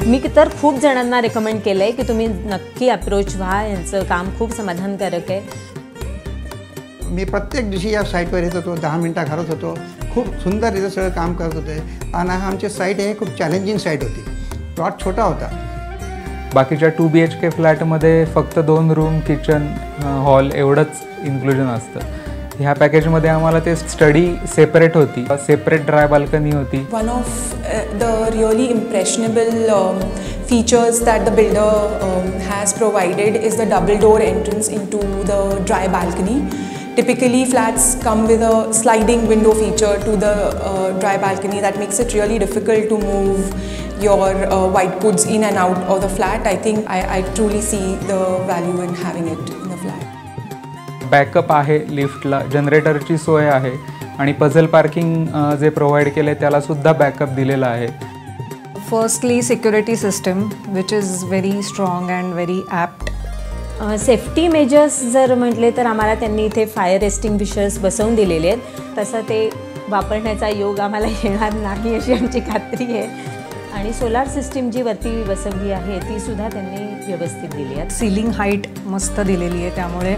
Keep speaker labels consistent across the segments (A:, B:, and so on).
A: मी तर खूप जणांना रेकमेंड केलं आहे की तुम्ही नक्की अप्रोच व्हा, यांचं काम खूप समाधानकारक आहे.
B: मी प्रत्येक दिवशी या साईटवर येत होतो, 10 मिनटं घालत होतो. खूप सुंदररीत्या सगळं काम करत होते. आणि आमची साईट आहे खूप चॅलेंजिंग साईट होती. प्लॉट छोटा होता.
C: बाकीच्या 2 BHK फ्लॅटमध्ये फक्त 2 रूम, किचन, हॉल एवढंच इन्क्लुजन असतं. ह्या पॅकेजमध्ये आम्हाला ते स्टडी सेपरेट होती, सेपरेट ड्राय बाल्कनी होती.
D: One of the really impressionable features that the builder has provided is the double door entrance into the dry balcony. Typically flats come with a sliding window feature to the dry balcony that makes it really difficult to move your white goods in and out of the flat. I think I truly see the value in having it in the flat.
C: Backup आहे लिफ्टला, जनरेटरची सोय आहे आणि puzzle parking जे provide केले त्याला सुद्धा backup दिलेला आहे.
E: Firstly, security system, which is very strong and very apt.
A: Safety measures जर म्हटले तर आम्हाला त्यांनी इथे फायर एक्स्टिंग्विशर्स बसवून दिलेले आहेत. तसं ते वापरण्याचा योग आम्हाला येणार नाही अशी आमची खात्री आहे. आणि सोलार सिस्टीम जी वरती बसवली आहे ती सुद्धा त्यांनी व्यवस्थित दिली आहे.
E: सीलिंग हाईट मस्त दिलेली आहे, त्यामुळे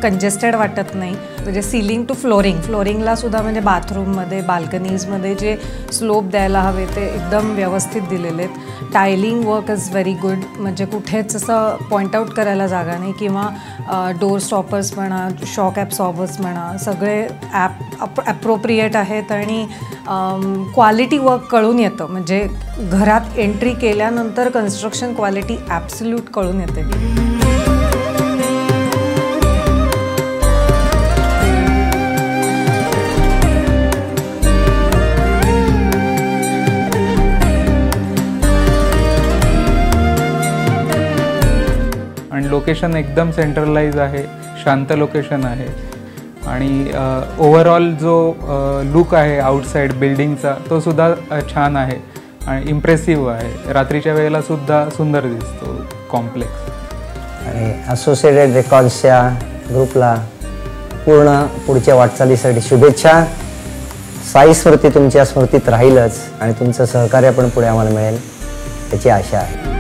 E: कंजेस्टेड वाटत नाही. म्हणजे सीलिंग टू फ्लोरिंगला सुद्धा म्हणजे बाथरूममध्ये, बाल्कनीजमध्ये जे स्लोप द्यायला हवे ते एकदम व्यवस्थित दिलेले आहेत. टायलिंग वर्क इज व्हेरी गुड, म्हणजे कुठेच असं पॉईंट आऊट करायला जागा नाही. किंवा डोर स्टॉपर्स म्हणा, शॉक ॲब्सॉर्बर्स म्हणा, सगळे ॲप्रोप्रिएट आहेत. आणि क्वालिटी वर्क कळून येतं, म्हणजे घरात एंट्री केल्यानंतर कन्स्ट्रक्शन क्वालिटी ॲब्सल्यूट कळून येते.
C: आणि लोकेशन एकदम सेंट्रलाइज आहे, शांत लोकेशन आहे. आणि ओव्हरऑल जो लुक आहे आउटसाइड बिल्डिंगचा तो सुद्धा छान आहे आणि इम्प्रेसिव्ह आहे. रात्रीच्या वेळेला सुद्धा सुंदर दिसतो कॉम्प्लेक्स.
F: आणि असोसिएटेड रेकॉर्ड्सच्या ग्रुपला पूर्ण पुढच्या वाटचालीसाठी शुभेच्छा. साई स्मृती तुमच्या स्मृतीत राहीलच आणि तुमचं सहकार्य पण पुढे आम्हाला मिळेल याची आशा आहे.